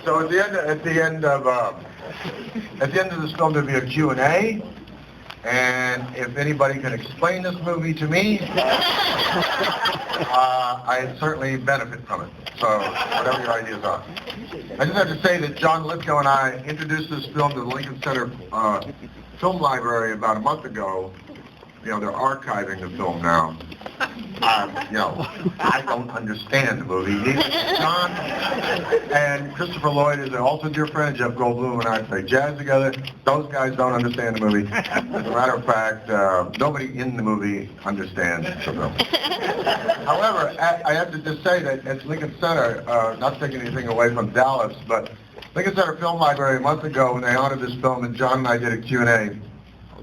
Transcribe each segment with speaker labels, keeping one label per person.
Speaker 1: So at the end of this film, there'll be a Q&A, and if anybody can explain this movie to me, I certainly benefit from it. So whatever your ideas are. I just have to say that John Lithgow and I introduced this film to the Lincoln Center Film Library about a month ago. You know, they're archiving the film now. You know, I don't understand the movie. Neither does John. And Christopher Lloyd is also a dear friend. Jeff Goldblum and I play jazz together. Those guys don't understand the movie. As a matter of fact, nobody in the movie understands the film. However, I have to just say that at Lincoln Center, not taking anything away from Dallas, but Lincoln Center Film Library a month ago when they honored this film, and John and I did a Q&A.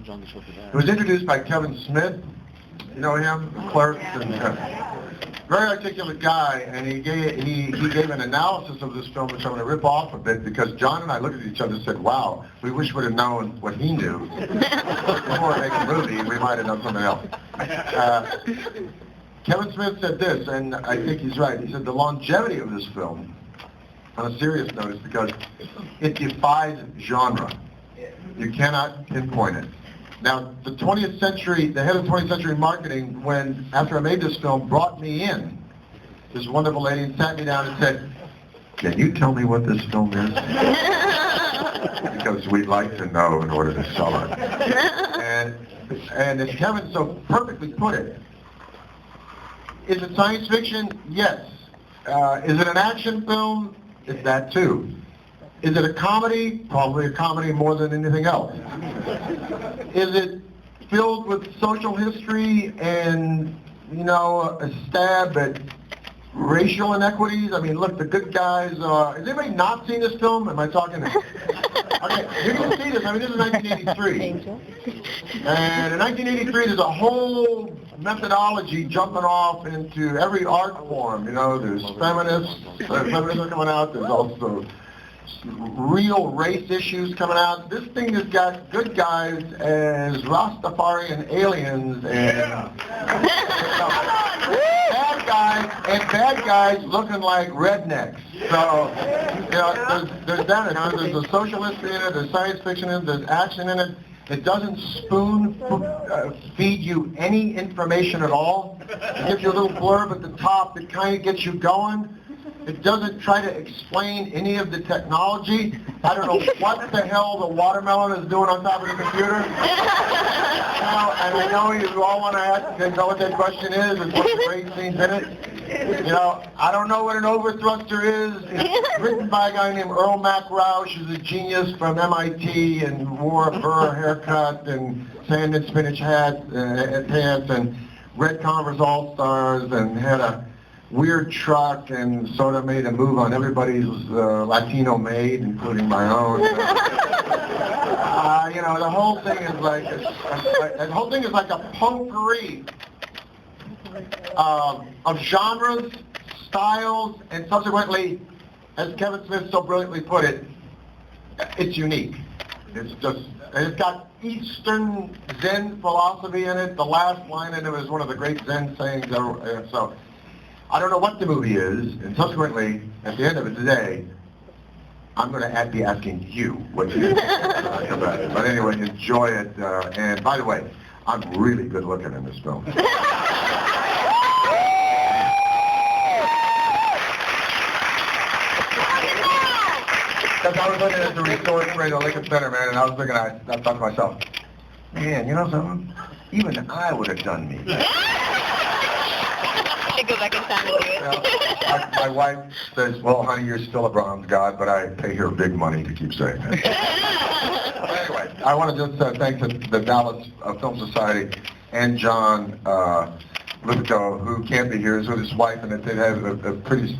Speaker 1: It was introduced by Kevin Smith. You know him, Clerks, and very articulate guy, and he gave an analysis of this film, which I'm going to rip off a bit, because John and I looked at each other and said, wow, we wish we'd have known what he knew. Before making a movie, we might have done something else. Kevin Smith said this, and I think he's right. He said the longevity of this film, on a serious note, is because it defies genre. You cannot pinpoint it. Now, the 20th century, the head of 20th century marketing, after I made this film, brought me in, this wonderful lady, and sat me down and said, can you tell me what this film is? Because we'd like to know in order to sell it. And as Kevin so perfectly put it, is it science fiction? Yes. Is it an action film? It's that too. Is it a comedy? Probably a comedy more than anything else. Is it filled with social history and, you know, a stab at racial inequities? I mean, look, the good guys, has anybody not seen this film? Am I talking? Okay, you can see this. I mean, this is 1983. And in 1983, there's a whole methodology jumping off into every art form. You know, there's feminists are coming out. There's also real race issues coming out. This thing has got good guys as Rastafarian aliens and bad guys looking like rednecks. So, you know, there's that. There's a social history in it, there's science fiction in it, there's action in it. It doesn't spoon feed you any information at all. It gives you a little blurb at the top that kind of gets you going. It doesn't try to explain any of the technology. I don't know what the hell the watermelon is doing on top of the computer. And I know you all want to ask, know what that question is, and what the great scenes in it. You know, I don't know what an overthruster is. It's written by a guy named Earl Mac Rausch, who's a genius from MIT and wore a fur haircut and sand and spinach pants and red Converse All-Stars and had a weird truck and sort of made a move on everybody's Latino maid, including my own. You know, the whole thing is like a potpourri of genres, styles, and subsequently, as Kevin Smith so brilliantly put it, it's unique. It's got Eastern Zen philosophy in it. The last line in it is one of the great Zen sayings ever. So, I don't know what the movie is, and subsequently, at the end of it today, I'm going to be asking you what you think about it. But anyway, enjoy it. And by the way, I'm really good looking in this film. Because I was looking at the resource rate of Lincoln Center, man, and I was looking at I thought to myself, man, you know something? Even I would have done me.
Speaker 2: Go back in time and do it.
Speaker 1: My wife says, well, honey, you're still a bronze god, but I pay her big money to keep saying that. Anyway, I want to just thank the Dallas Film Society and John Lithgow, who can't be here, is with his wife, and they have a pretty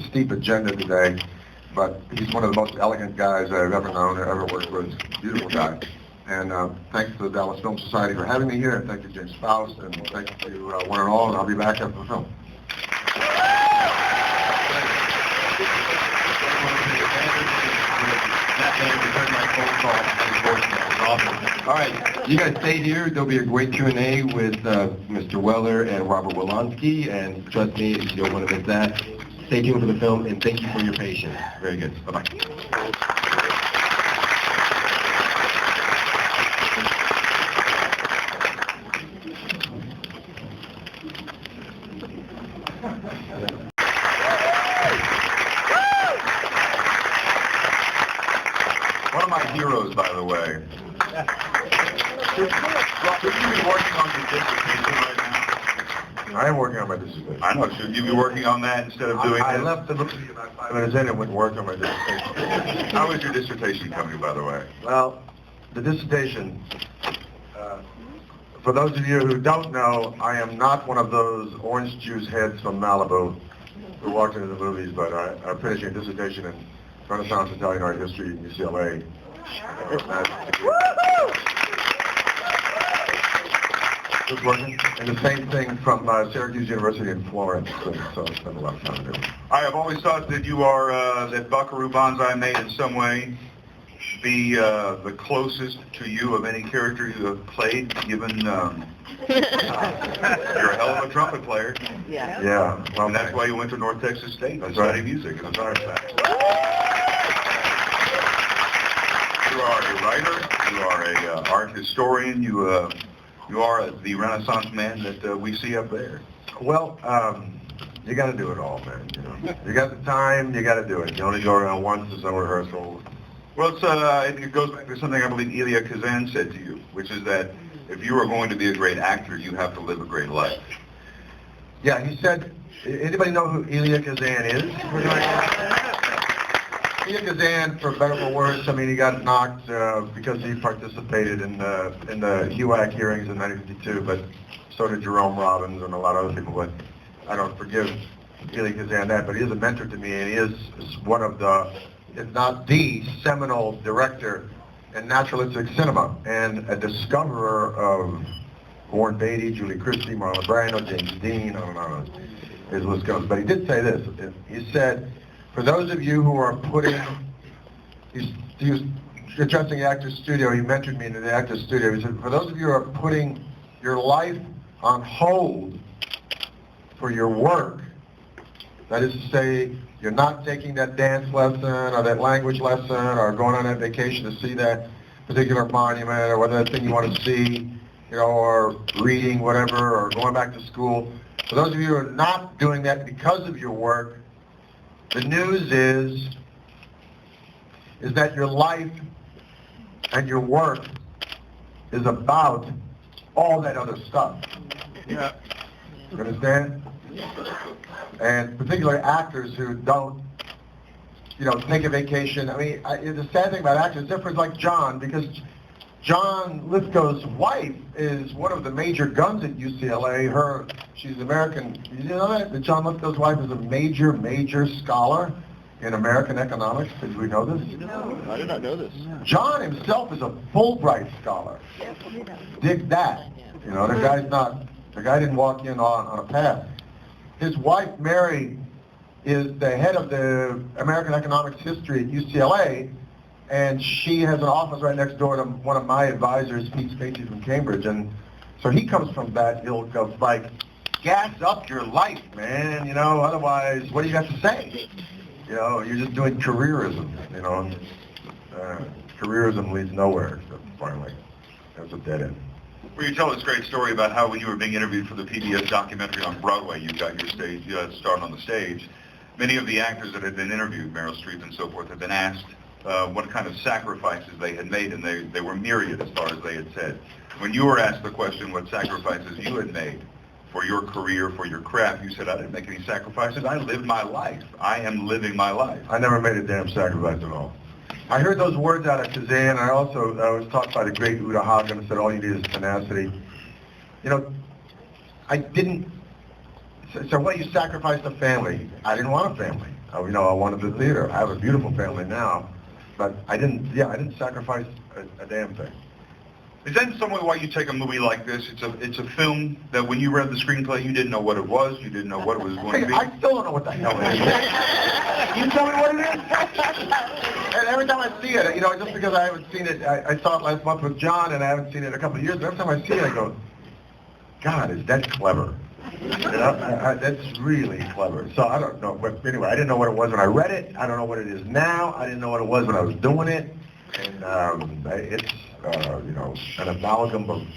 Speaker 1: steep agenda today, but he's one of the most elegant guys I've ever known or ever worked with. Beautiful guy. And thanks to the Dallas Film Society for having me here, and thank you, James Faust, and thank you one and all, and I'll be back after the film.
Speaker 3: All right, you guys stay here. There'll be a great Q&A with Mr. Weller and Robert Wolanski, and trust me, you don't want to miss that. Stay tuned for the film, and thank you for your patience.
Speaker 1: Very good. Bye-bye. One of my heroes, by the way. Should you be working on your dissertation right now? I am working on my dissertation. I know. Should you be working on that instead of doing
Speaker 4: I
Speaker 1: this?
Speaker 4: left the movie about 5 minutes in and went and worked on my dissertation.
Speaker 1: How is your dissertation coming, by the way?
Speaker 4: Well, the dissertation, for those of you who don't know, I am not one of those orange juice heads from Malibu who walked into the movies, but I'm finishing a dissertation in Renaissance Italian art history at UCLA. Just working. And the same thing from Syracuse University in Florence, so I spent a lot of time there.
Speaker 1: I have always thought that you are, that Buckaroo Banzai may in some way be the closest to you of any character you have played, given you're a hell of a trumpet player.
Speaker 2: Yeah.
Speaker 4: Yeah. Well,
Speaker 1: And that's why you went to North Texas State to
Speaker 4: That's
Speaker 1: study
Speaker 4: right.
Speaker 1: music. As a matter of fact. You are a writer. You are a art historian. You are the Renaissance man that we see up there.
Speaker 4: Well, you got to do it all, man. You know, you got the time, you got to do it. You only go around once. There's no rehearsal.
Speaker 1: Well, it goes back to something I believe Elia Kazan said to you, which is that if you are going to be a great actor, you have to live a great life.
Speaker 4: Yeah, he said. Anybody know who Elia Kazan is? Elia Kazan, for better or for worse, I mean, he got knocked because he participated in the HUAC hearings in 1952, but so did Jerome Robbins and a lot of other people. But I don't forgive Elia Kazan that, but he is a mentor to me, and he is one of the, if not the seminal director in naturalistic cinema, and a discoverer of Warren Beatty, Julie Christie, Marlon Brando, James Dean, I don't know, his list goes. But he did say this. He said, for those of you who are putting, he was addressing the Actors Studio, he mentored me into the Actors Studio, he said, for those of you who are putting your life on hold for your work, that is to say, you're not taking that dance lesson or that language lesson or going on that vacation to see that particular monument or whether that thing you want to see, you know, or reading, whatever, or going back to school. For those of you who are not doing that because of your work, the news is that your life and your work is about all that other stuff.
Speaker 1: Yeah.
Speaker 4: You understand? And particularly actors who don't, you know, take a vacation. I mean, the sad thing about actors, different like John, because John Lithgow's wife is one of the major guns at UCLA. She's American. You know that John Lithgow's wife is a major scholar in American economics. Did we know this?
Speaker 3: No, I did not know this.
Speaker 4: John himself is a Fulbright scholar. Dig that. You know, the guy didn't walk in on a path. His wife, Mary, is the head of the American economics history at UCLA, and she has an office right next door to one of my advisors, Pete Spacey from Cambridge. And so he comes from that ilk of like, gas up your life, man, you know, otherwise, what do you got to say? You know, you're just doing careerism, you know. Careerism leads nowhere, so finally. That's a dead end.
Speaker 1: Well, you tell this great story about how when you were being interviewed for the PBS documentary on Broadway, you got your stage, you had to start on the stage. Many of the actors that had been interviewed, Meryl Streep and so forth, had been asked what kind of sacrifices they had made, and they were myriad as far as they had said. When you were asked the question what sacrifices you had made for your career, for your craft, you said, I didn't make any sacrifices. I lived my life. I am living my life.
Speaker 4: I never made a damn sacrifice at all. I heard those words out of Kazan. I was taught by the great Uta Hagen and said all you need is tenacity. You know, I didn't. So what, you sacrificed a family? I didn't want a family. I wanted the theater. I have a beautiful family now, but I didn't sacrifice a damn thing.
Speaker 1: Is that in some way why you take a movie like this? It's a film that when you read the screenplay, you didn't know what it was. You didn't know what it was going to be.
Speaker 4: I still don't know what the hell it is. You tell me what it is. And every time I see it, you know, just because I haven't seen it, I saw it last month with John, and I haven't seen it in a couple of years. But every time I see it, I go, God, is that clever?
Speaker 1: That's really clever. So I don't know, but anyway, I didn't know what it was when I read it. I don't know what it is now. I didn't know what it was when I was doing it. And it's, an amalgam of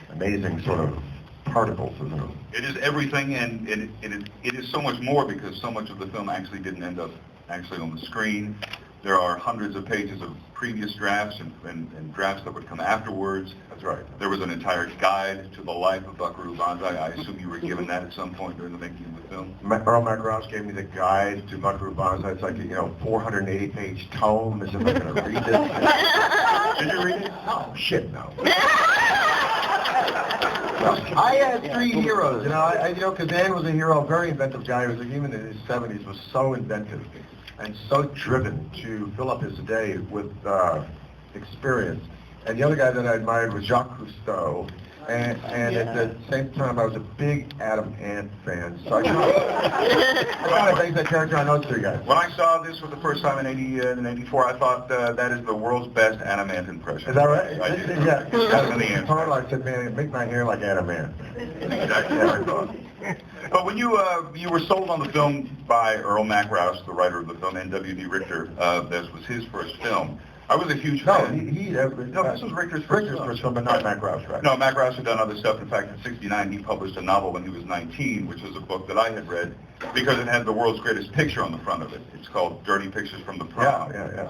Speaker 1: amazing sort of particles, isn't it?
Speaker 5: It is everything, and it is so much more because so much of the film actually didn't end up actually on the screen. There are hundreds of pages of previous drafts and drafts that would come afterwards.
Speaker 1: That's right.
Speaker 5: There was an entire guide to the life of Buckaroo Banzai. I assume you were given that at some point during the making of the film.
Speaker 1: Earl McRouse gave me the guide to Buckaroo Banzai. It's like, 480-page tome. As if I'm going to read this.
Speaker 5: Did you read it?
Speaker 1: Oh, shit, no. I had three heroes, because Dan was a hero, a very inventive guy who was, even in his 70s, was so inventive and so driven to fill up his day with experience. And the other guy that I admired was Jacques Cousteau. And at the same time, I was a big Adam Ant fan. So I kind of based that character on those three guys.
Speaker 5: When I saw this for the first time in '84, I thought that is the world's best Adam Ant impression.
Speaker 1: Is that right?
Speaker 5: I did.
Speaker 1: Yeah.
Speaker 5: Adam and the Ant.
Speaker 1: I said, man, make my hair like Adam Ant.
Speaker 5: Exactly what I thought. But when you were sold on the film by Earl McRouse, the writer of the film, and W.D. Richter, this was his first film. I was a huge fan.
Speaker 1: No, this was Richter's first film, but not McRouse, right?
Speaker 5: No, McRouse had done other stuff. In fact, in '69, he published a novel when he was 19, which was a book that I had read because it had the world's greatest picture on the front of it. It's called Dirty Pictures from the Prom.
Speaker 1: Yeah.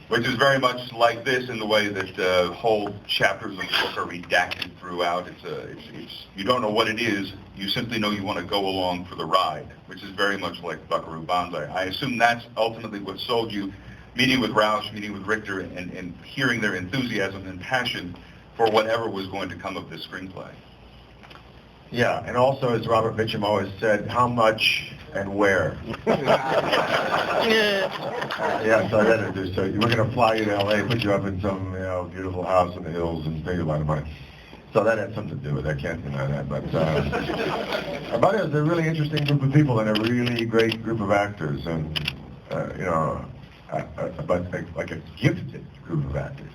Speaker 5: Which is very much like this in the way that whole chapters of the book are redacted throughout. It's you don't know what it is. You simply know you want to go along for the ride, which is very much like Buckaroo Banzai. I assume that's ultimately what sold you. Meeting with Roush, meeting with Richter, and hearing their enthusiasm and passion for whatever was going to come of this screenplay.
Speaker 1: Yeah, and also, as Robert Mitchum always said, how much and where. Yeah, so I got to do so. We're going to fly you to L.A., put you up in some beautiful house in the hills, and pay you a lot of money. So that had something to do with it. I can't deny that. But it was a really interesting group of people and a really great group of actors, and but like a gifted group of actors.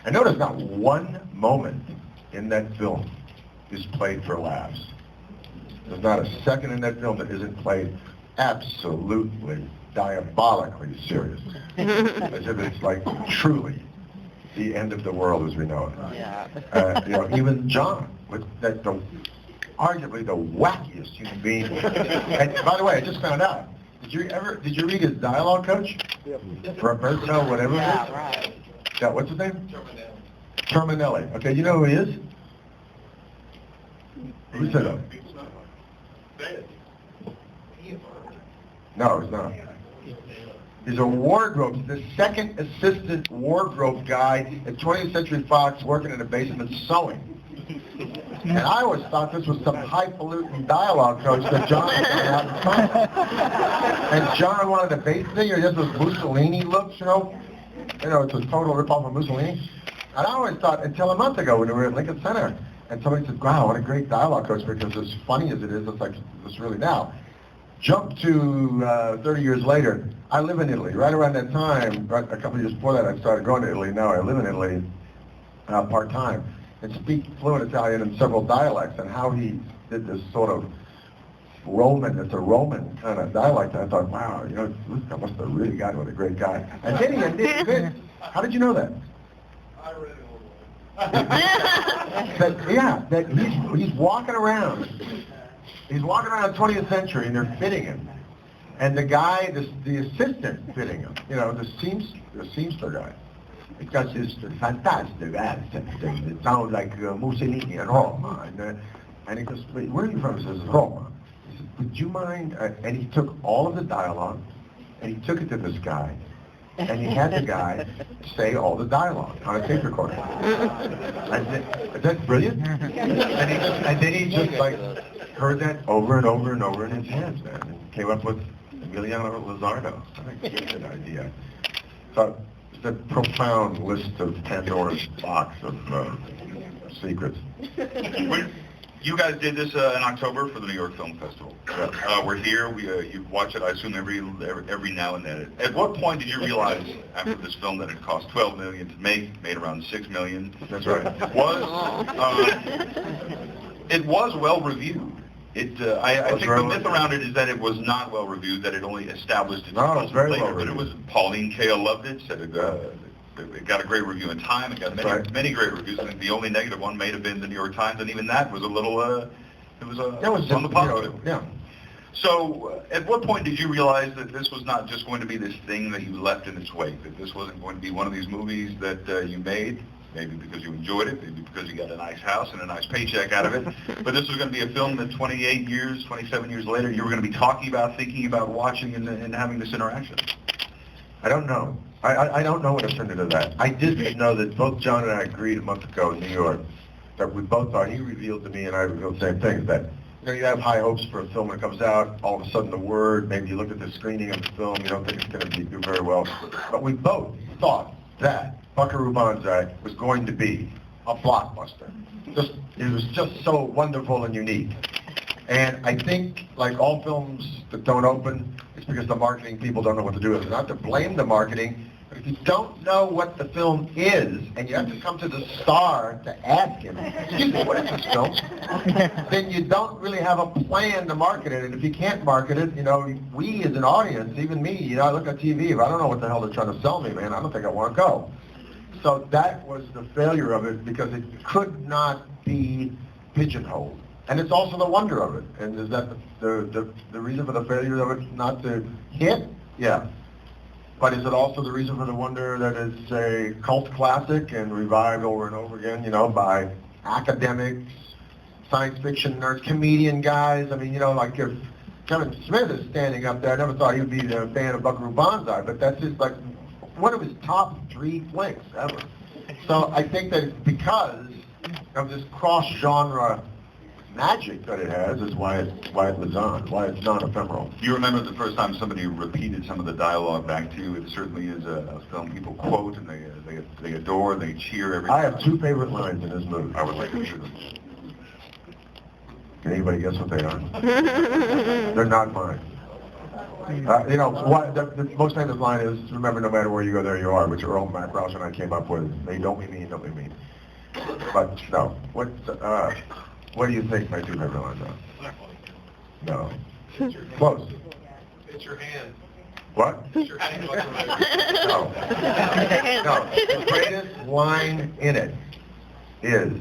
Speaker 1: I noticed not one moment in that film is played for laughs. There's not a second in that film that isn't played absolutely diabolically serious. As if it's like truly the end of the world as we know it.
Speaker 2: Yeah.
Speaker 1: Even John, with arguably the wackiest human being. And by the way, I just found out. Did you read his dialogue coach? Roberto, whatever it is?
Speaker 2: Yeah, right.
Speaker 1: Yeah, what's his name? Terminelli. Okay, you know who he is? Who said that? No, he's not. He's a wardrobe. He's the second assistant wardrobe guy at 20th Century Fox working in a basement sewing. And I always thought this was some highfalutin dialogue coach that John was going to have in front. And John wanted a bass singer, just with Mussolini looks, it's a total ripoff of Mussolini. And I always thought, until a month ago when we were at Lincoln Center, and somebody said, wow, what a great dialogue coach, because as funny as it is, it's like, it's really now. Jump to 30 years later, I live in Italy. Right around that time, a couple of years before that, I started going to Italy. Now I live in Italy part-time. And speak fluent Italian in several dialects, and how he did this sort of it's a Roman kind of dialect. I thought, wow, this guy must have really gotten with a great guy. And then he ended, how did you know that?
Speaker 5: I read it
Speaker 1: that he's walking around. He's walking around the 20th century, and they're fitting him. And the guy, the assistant fitting him, the seamster guy. Because it's fantastic accent. It sounds like Mussolini in Roma. And he goes, wait, where are you from? He says, Roma. He said, would you mind? And he took all of the dialogue, and he took it to this guy, and he had the guy say all the dialogue on a tape recorder. I said, is that brilliant? And then he just like heard that over and over and over in his head, man, and came up with Emiliano Lizardo. I think it's a good idea. So, the profound list of Pandora's box of secrets.
Speaker 5: You guys did this in October for the New York Film Festival. We're here. You watch it, I assume, every now and then. At what point did you realize after this film that it cost $12 million to make, made around $6 million?
Speaker 1: That's right.
Speaker 5: It was well reviewed. I think the myth around it is that it was not well reviewed, that it only established its
Speaker 1: No, it's very
Speaker 5: later,
Speaker 1: well
Speaker 5: but it was Pauline Kael loved it, said it got a great review in Time. It got many great reviews. I think the only negative one may have been the New York Times, and even that was a little it was on the positive.
Speaker 1: Yeah.
Speaker 5: So, at what point did you realize that this was not just going to be this thing that you left in its wake, that this wasn't going to be one of these movies that you made, maybe because you enjoyed it, maybe because you got a nice house and a nice paycheck out of it, but this was going to be a film that 27 years later, you were going to be talking about, thinking about, watching, and having this interaction?
Speaker 1: I don't know. I don't know what turned into that. I did know that both John and I agreed a month ago in New York that we both thought, he revealed to me and I revealed the same thing, that you have high hopes for a film when it comes out, all of a sudden the word, maybe you look at the screening of the film, you don't think it's going to do very well. But we both thought that Buckaroo Banzai was going to be a blockbuster. It was just so wonderful and unique. And I think, like all films that don't open, it's because the marketing people don't know what to do with it. Not to blame the marketing, but if you don't know what the film is, and you have to come to the star to ask him, excuse me, what is this film? Then you don't really have a plan to market it. And if you can't market it, we as an audience, even me, I look at TV, if I don't know what the hell they're trying to sell me, man, I don't think I want to go. So that was the failure of it, because it could not be pigeonholed. And it's also the wonder of it. And is that the reason for the failure of it not to hit? Yeah. But is it also the reason for the wonder that it's a cult classic and revived over and over again, by academics, science fiction nerds, comedian guys? I mean, like if Kevin Smith is standing up there, I never thought he would be a fan of Buckaroo Banzai, but that's just like one of his top 3 flicks ever. So I think that it's because of this cross-genre magic that it has is why it lives on, why it's non-ephemeral.
Speaker 5: Do you remember the first time somebody repeated some of the dialogue back to you? It certainly is a film people quote and they adore, they cheer every time.
Speaker 1: I have 2 favorite lines in this movie.
Speaker 5: I would like to hear them.
Speaker 1: Can anybody guess what they are? They're not mine. The most famous line is, remember, no matter where you go, there you are, which Earl MacRoush and I came up with. They don't mean me, don't mean me. But no, what do you think my 2 favorite lines are? No. Close.
Speaker 3: It's your hand.
Speaker 1: What?
Speaker 3: It's your hand.
Speaker 1: No. No. The greatest line in it is,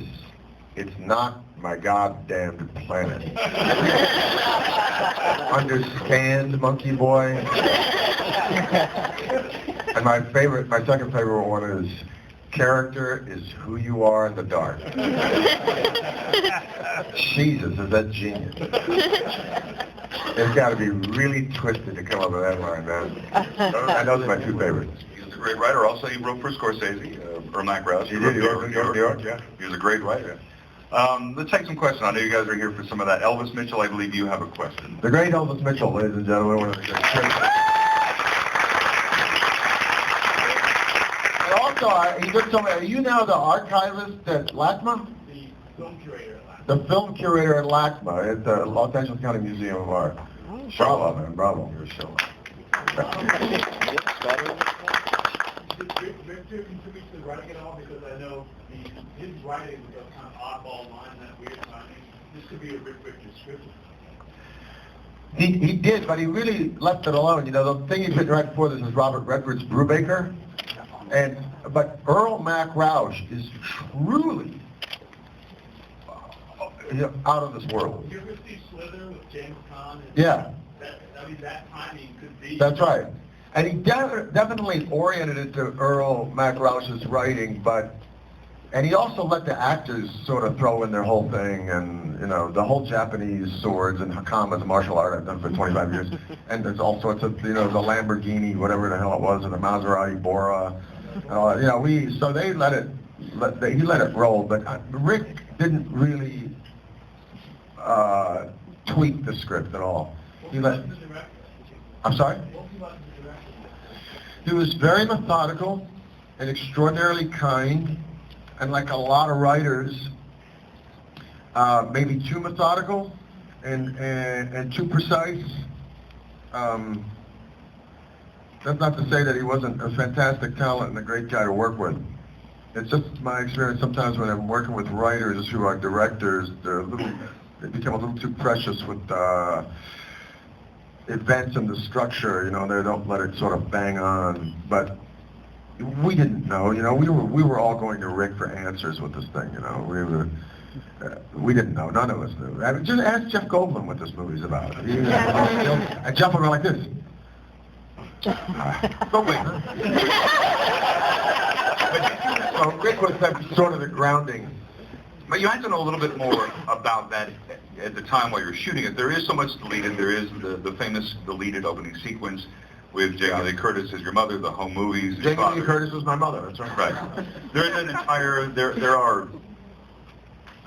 Speaker 1: it's not my goddamned planet. Understand, monkey boy? And my second favorite one is, character is who you are in the dark. Jesus, is that genius? It's got to be really twisted to come up with that line, man. And those are my 2 favorites.
Speaker 5: He's a great writer. Also, he wrote for Scorsese, Earl MacRoush.
Speaker 1: He did. He wrote New York, yeah.
Speaker 5: He was a great writer. Let's take some questions. I know you guys are here for some of that. Elvis Mitchell, I believe you have a question.
Speaker 1: The great Elvis Mitchell, ladies and gentlemen. One of the great. Also, he just told me, are you now the archivist at LACMA?
Speaker 3: The film curator at LACMA.
Speaker 1: The film curator at LACMA at the Los Angeles County Museum of Art. Bravo, man, bravo. You're a show.
Speaker 3: Victor contributes to writing it all, because I know his writing was a kind of oddball line, that weird timing. This could be a Rick Victor script.
Speaker 1: He did, but he really left it alone. The thing he's written right before this is Robert Redford's Brubaker. But Earl MacRoush is truly out of this world.
Speaker 3: You ever see Slither with James Caan?
Speaker 1: Yeah.
Speaker 3: That timing could be...
Speaker 1: That's right. And he definitely oriented it to Earl MacRoush's writing, and he also let the actors sort of throw in their whole thing, and the whole Japanese swords and Hakama, the martial art I've done for 25 years, and there's all sorts of the Lamborghini, whatever the hell it was, and the Maserati Bora, and all that. So they he let it roll, but Rick didn't really tweak the script at all. I'm sorry? He was very methodical and extraordinarily kind, and like a lot of writers, maybe too methodical and too precise. That's not to say that he wasn't a fantastic talent and a great guy to work with. It's just my experience sometimes when I'm working with writers who are directors, they're a little
Speaker 4: they become a little too precious with events and the structure, you know, they don't let it sort of bang on. But we didn't know, you know, we were all going to Rick for answers with this thing, you know. We didn't know, none of us knew. I mean, just ask Jeff Goldblum what this movie's about. And Jeff will go like this. Don't wait, huh? So Rick was sort of the grounding.
Speaker 5: But you had to know a little bit more about that at the time while you're shooting it. There is so much deleted. There is the famous deleted opening sequence with Jamie Lee Curtis as your mother, the home movies.
Speaker 4: Jamie Lee Curtis was my mother, that's right.
Speaker 5: Right. There is an entire, there are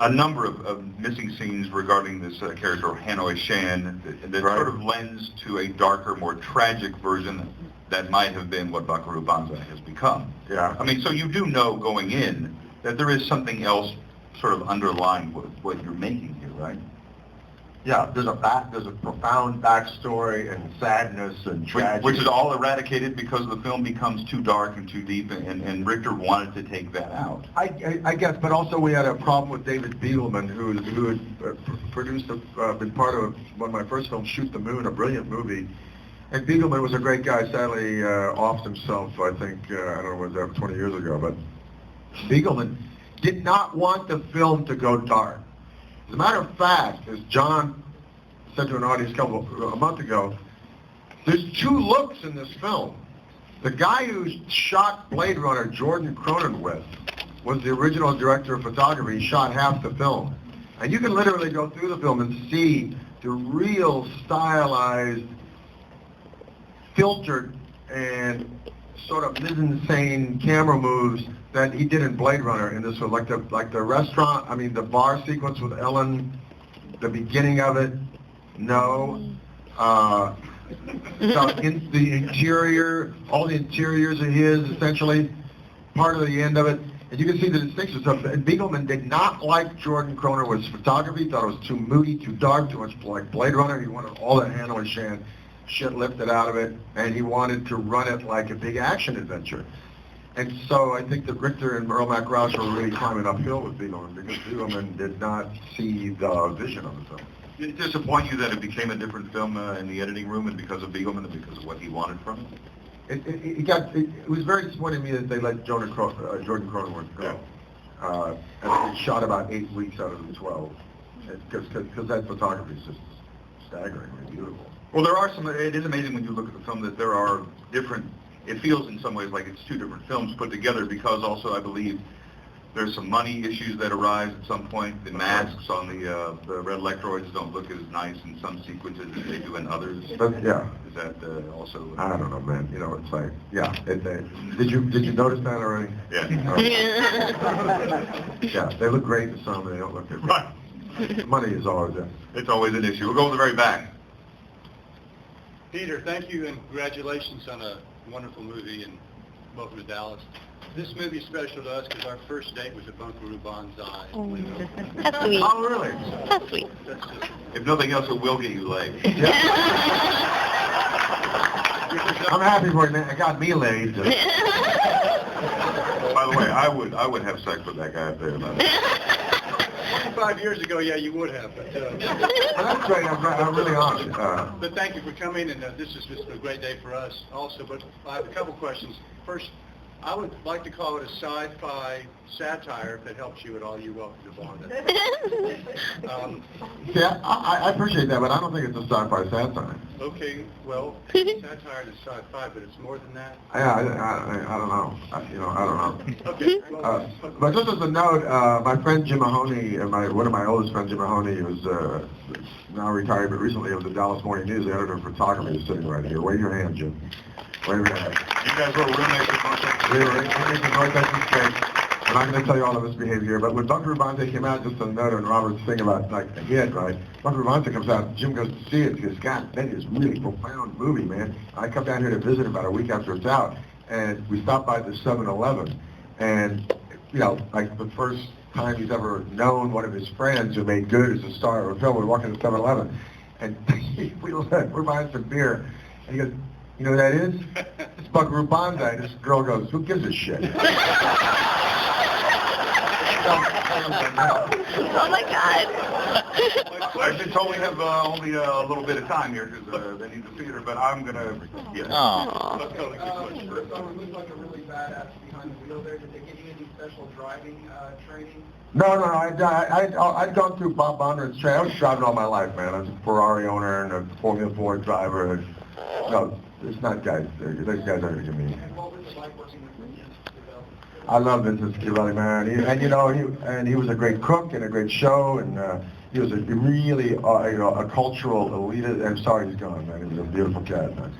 Speaker 5: a number of missing scenes regarding this character, Hanoi Shan, that
Speaker 4: Right.
Speaker 5: sort of lends to a darker, more tragic version that might have been what Buckaroo Banzai has become.
Speaker 4: Yeah.
Speaker 5: I mean, so you do know going in that there is something else sort of underlying what you're making here, right?
Speaker 4: Yeah, there's a profound backstory and sadness and tragedy.
Speaker 5: Which is all eradicated because the film becomes too dark and too deep, and Richter wanted to take that out.
Speaker 4: I guess, but also we had a problem with David Beetleman, who had produced, been part of one of my first films, Shoot the Moon, a brilliant movie. And Beetleman was a great guy, sadly offed himself, I think, I don't know, was that 20 years ago, but Beetleman did not want the film to go dark. As a matter of fact, as John said to an audience a month ago, there's two looks in this film. The guy who shot Blade Runner, Jordan Cronenweth, was the original director of photography. He shot half the film. And you can literally go through the film and see the real stylized, filtered, and sort of mise-en-scène camera moves that he did in Blade Runner in this one, like the restaurant, I mean the bar sequence with Ellen, the beginning of it, no. So in the interior, all the interiors are his, essentially, part of the end of it, and you can see the distinctions of it. And Beetleman did not like Jordan Cronenweth's photography, thought it was too moody, too dark, too much like Blade Runner. He wanted all that Hanoi Shan shit lifted out of it, and he wanted to run it like a big action adventure. And so I think that Richter and Earl Mac Rouse were really climbing uphill with Beetleman, because Beetleman did not see the vision of the film.
Speaker 5: Did it disappoint you that it became a different film in the editing room, and because of Beetleman and because of what he wanted from it?
Speaker 4: It was very disappointing to me that they let Jordan Cronenweth go. And it shot about 8 weeks out of the 12, because that photography is just staggeringly beautiful.
Speaker 5: Well, there are some, it is amazing when you look at the film that there are different, it feels in some ways like it's two different films put together, because also I believe there's some money issues that arise at some point. The masks on the red electroids don't look as nice in some sequences as they do in others.
Speaker 4: But, yeah.
Speaker 5: Is that also?
Speaker 4: I don't know, man. You know, it's like, yeah. Did you notice that already?
Speaker 5: Yeah.
Speaker 4: Yeah, they look great in some, and they don't look good.
Speaker 5: Right.
Speaker 4: Money is always there.
Speaker 5: It's always an issue. We'll go to the very back.
Speaker 3: Peter, thank you and congratulations on a wonderful movie and welcome to Dallas. This movie is special to us because our first date was at Buckaroo Banzai.
Speaker 2: Oh, that's sweet.
Speaker 4: Oh, really?
Speaker 2: That's sweet.
Speaker 3: That's just,
Speaker 5: If nothing else, it will get you laid.
Speaker 4: I'm happy for it, man. It got me laid.
Speaker 5: By the way, I would have sex with that guy up there.
Speaker 3: 25 years ago, yeah, you would have. But,
Speaker 4: That's great. I'm really honored.
Speaker 3: but thank you for coming, and this is just a great day for us also. But I have a couple questions. First, I would like to call it a sci-fi satire. If it helps you at all, you're welcome to bond it.
Speaker 4: Yeah, I appreciate that, but I don't think it's a sci-fi satire.
Speaker 3: Okay, well, satire is sci-fi, but it's more than that.
Speaker 4: I don't know. I don't know.
Speaker 3: Okay. Well,
Speaker 4: But just as a note, my friend Jim Mahoney, one of my oldest friends, Jim Mahoney, who's now retired, but recently was the Dallas Morning News, the editor of photography, is sitting right here. Wave your hand, Jim. Wave your hand.
Speaker 5: You guys were roommates at
Speaker 4: We were roommates in North Texas State. I'm not going to tell you all of his behavior, but when Buckaroo Banzai came out, just a note on Robert's thing about, like, a hit, right? Buckaroo Banzai comes out, Jim goes to see it, he goes, God, that is really profound movie, man. I come down here to visit about a week after it's out, and we stopped by the 7-Eleven, and, you know, like, the first time he's ever known one of his friends who made good as a star of a film, we walk into 7-Eleven, and we're buying some beer, and he goes, you know who that is? It's Buckaroo Banzai. This girl goes, who gives a shit?
Speaker 2: Oh my God.
Speaker 5: I've been told we have only a little bit of time here because they need the theater, but I'm going to, yeah.
Speaker 2: Aw.
Speaker 3: That's totally good question.
Speaker 6: First off, it looks like a really badass behind the wheel there. Did they give you any special driving training?
Speaker 4: No, I'd gone through Bob Bondurant's training. I was driving all my life, man. I was a Ferrari owner and a Formula Ford driver. And, no, it's not guys. Those guys aren't going to give me.
Speaker 6: And what was it like working with Vincent Schiavelli?
Speaker 4: I love Vincent Schiavelli, man. He was a great cook and a great show, and he was a really, a cultural elite. I'm sorry he's gone, man. He was a beautiful cat, man.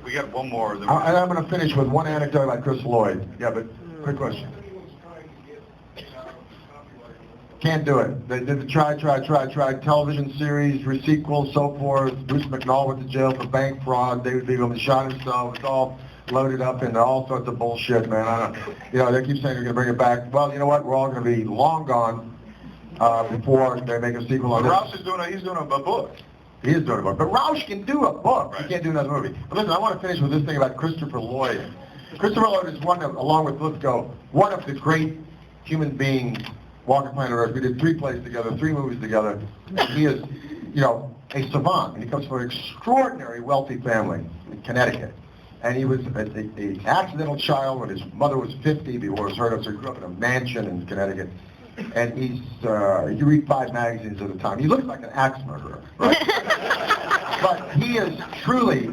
Speaker 5: We got one more.
Speaker 4: And I'm going to finish with one anecdote about Chris Lloyd. Yeah, but quick question. Can't do it. They did the try, television series, sequel, so forth. Bruce McNall went to jail for bank fraud. David Beagle shot himself. It's all loaded up into all sorts of bullshit, man. I don't, they keep saying they're going to bring it back. Well, you know what? We're all going to be long gone before they make a sequel on this.
Speaker 5: Roush is he's doing a book.
Speaker 4: He is doing a book. But Roush can do a book.
Speaker 5: Right.
Speaker 4: He can't do another movie. But listen, I want to finish with this thing about Christopher Lloyd. Christopher Lloyd is along with Lithgow, one of the great human beings walking planet Earth. We did 3 plays together, 3 movies together. He is, a savant, and he comes from an extraordinary wealthy family in Connecticut. And he was an accidental child when his mother was 50 before it was heard of, so he grew up in a mansion in Connecticut. And he's, you read 5 magazines at a time. He looks like an axe murderer, right? But he is truly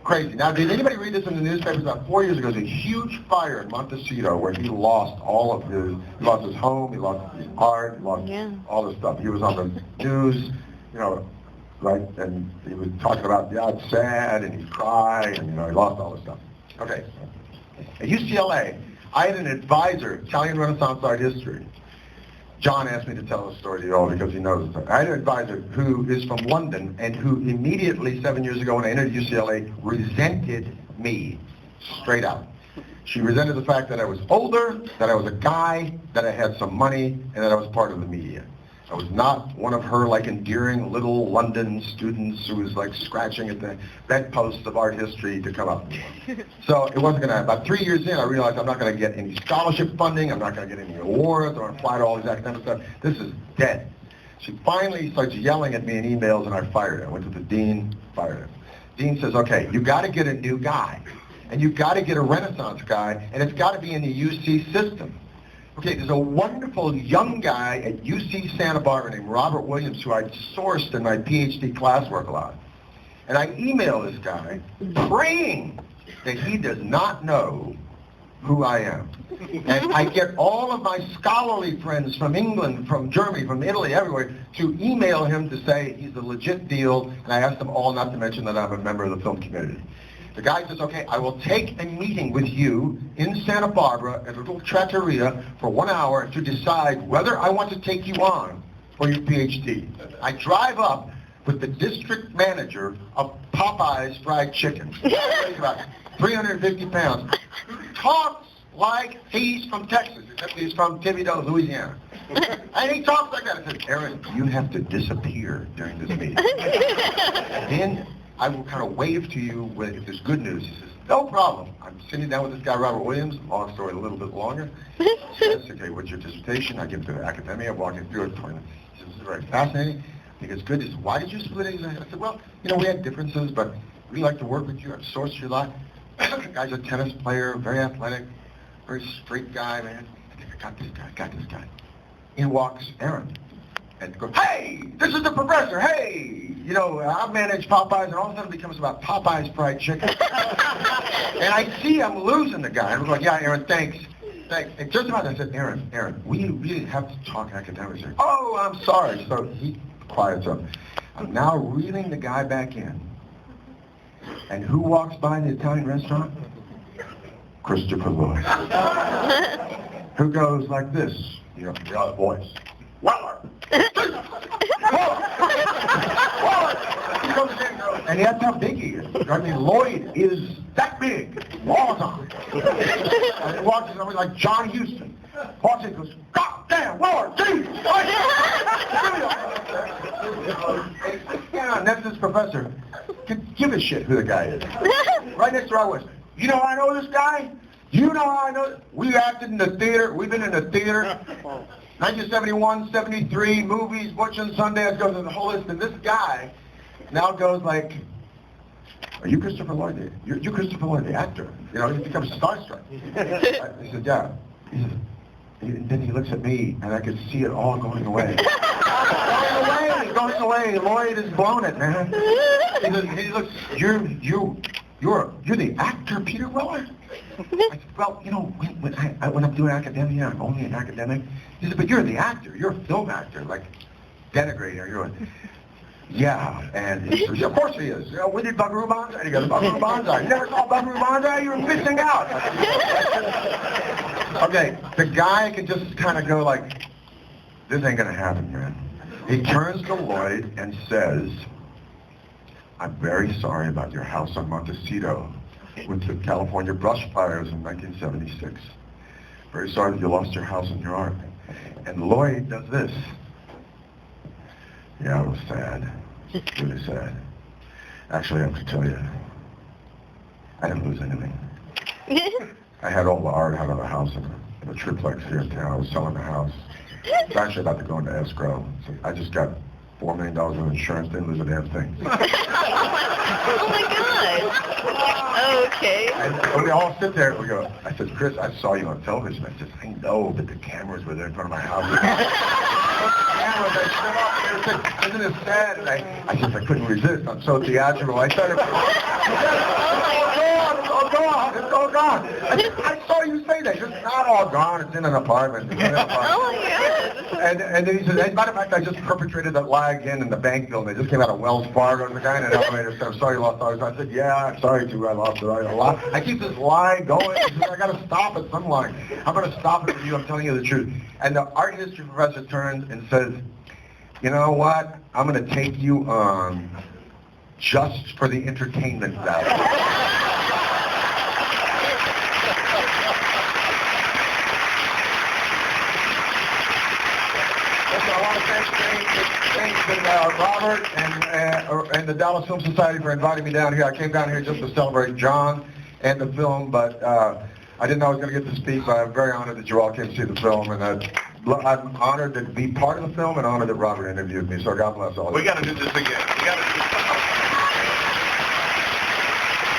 Speaker 4: crazy. Now, did anybody read this in the newspapers? About 4 years ago, there was a huge fire in Montecito where he lost he lost his home, he lost his art, he lost all this stuff. He was on the news, right, and he was talking about, it's sad, and he'd cry, and, he lost all this stuff. Okay. At UCLA, I had an advisor, Italian Renaissance art history. John asked me to tell the story to you all because he knows it. I had an advisor who is from London and who immediately, 7 years ago when I entered UCLA, resented me straight out. She resented the fact that I was older, that I was a guy, that I had some money, and that I was part of the media. I was not one of her endearing little London students who was scratching at the bedposts of art history to come up. So it wasn't going to happen. About 3 years in, I realized I'm not going to get any scholarship funding, I'm not going to get any awards, or apply to all these academic stuff. This is dead. She finally starts yelling at me in emails, and I fired her. I went to the dean, fired her. Dean says, okay, you got to get a new guy, and you've got to get a Renaissance guy, and it's got to be in the UC system. Okay, there's a wonderful young guy at UC Santa Barbara named Robert Williams who I'd sourced in my PhD classwork a lot. And I email this guy praying that he does not know who I am. And I get all of my scholarly friends from England, from Germany, from Italy, everywhere, to email him to say he's a legit deal, and I asked them all not to mention that I'm a member of the film community. The guy says, okay, I will take a meeting with you in Santa Barbara at a little trattoria for 1 hour to decide whether I want to take you on for your PhD. I drive up with the district manager of Popeye's Fried Chicken. He's about 350 pounds. He talks like he's from Texas, except he's from Thibodaux, Louisiana. And he talks like that. I said, Aaron, you have to disappear during this meeting. And then I will kind of wave to you if there's good news. He says, no problem. I'm sitting down with this guy, Robert Williams. Long story, a little bit longer. He says, okay, what's your dissertation? I give him to the academia. I'm walking through it. He says, this is very fascinating. He goes, good. He says, why did you split it? I said, well, we had differences, but we like to work with you. I've sourced you a lot. The guy's a tennis player, very athletic, very straight guy, man. I think I got this guy. In walks Aaron. And goes, hey, this is the professor, hey! I've managed Popeyes, and all of a sudden it becomes about Popeye's Fried Chicken. And I see I'm losing the guy. And I'm like, yeah, Aaron, thanks. And just about I said, Aaron, we really have to talk academics here. Oh, I'm sorry. So he quiets up. I'm now reeling the guy back in. And who walks by the Italian restaurant? Christopher Lloyd. Who goes like this, the other voice. Weller! And that's how big he is. I mean, Lloyd is that big, all the time. And he walks in somebody like John Huston. Walks in and goes, God damn, Lord, Jesus! Yeah, and that's this professor. Give a shit who the guy is. Right next to our was, I know this guy? You know how I know? We acted in the theater. We've been in the theater.
Speaker 1: 1971, 73, movies, Butch and Sundance, goes in the whole list, and this guy now goes like, are you Christopher Lloyd? You're Christopher Lloyd, the actor. You know, he becomes starstruck. He said, yeah. He said, and then he looks at me, and I could see it all going away. Going away. Lloyd has blown it, man. He looks, you're the actor, Peter Weller? I said, well, you know, when I'm doing academia, I'm only an academic. He said, but you're the actor. You're a film actor, like denigrating. You're like, yeah, and he says, yeah, of course he is. You know, we did Buckaroo Banzai. And he goes, Buckaroo Banzai. You never saw Buckaroo Banzai? You were missing out. Okay, the guy can just kind of go like, this ain't gonna happen, man. He turns to Lloyd and says, I'm very sorry about your house on Montecito with the California brush fires in 1976. Very sorry that you lost your house and your art. And Lloyd does this. Yeah, it was sad. Really sad. Actually, I have to tell you, I didn't lose anything. I had all the art out of the house in a triplex here in town. I was selling the house. It's actually about to go into escrow. So I just got $4 million of insurance, didn't lose a damn thing.
Speaker 2: Oh my God. Okay.
Speaker 1: And we all sit there and we go, I said, Chris, I saw you on television. I said, I know, but the cameras were there in front of my house. Cameras, I stood up and they said, isn't it sad? And I said, I couldn't resist. I'm so theatrical. I started, oh God, it's all gone. I saw you say that. It's not all gone. It's in an apartment.
Speaker 2: Oh my God.
Speaker 1: And then he said, as a matter of fact, I just perpetrated that lie again in the bank building. They just came out of Wells Fargo. And the guy in an elevator said, I'm sorry you lost all this. I said, yeah, I'm sorry too. I lost it. I keep this lie going. He said, I got to stop it. Some lie. I'm going to stop it for you. I'm telling you the truth. And the art history professor turns and says, you know what? I'm going to take you on just for the entertainment value. Thanks to Robert and the Dallas Film Society for inviting me down here. I came down here just to celebrate John and the film, but I didn't know I was going to get to speak, but I'm very honored that you all came to see the film, and I'm honored to be part of the film and honored that Robert interviewed me, so God bless all of you.
Speaker 5: We got to do this again. We got to do this.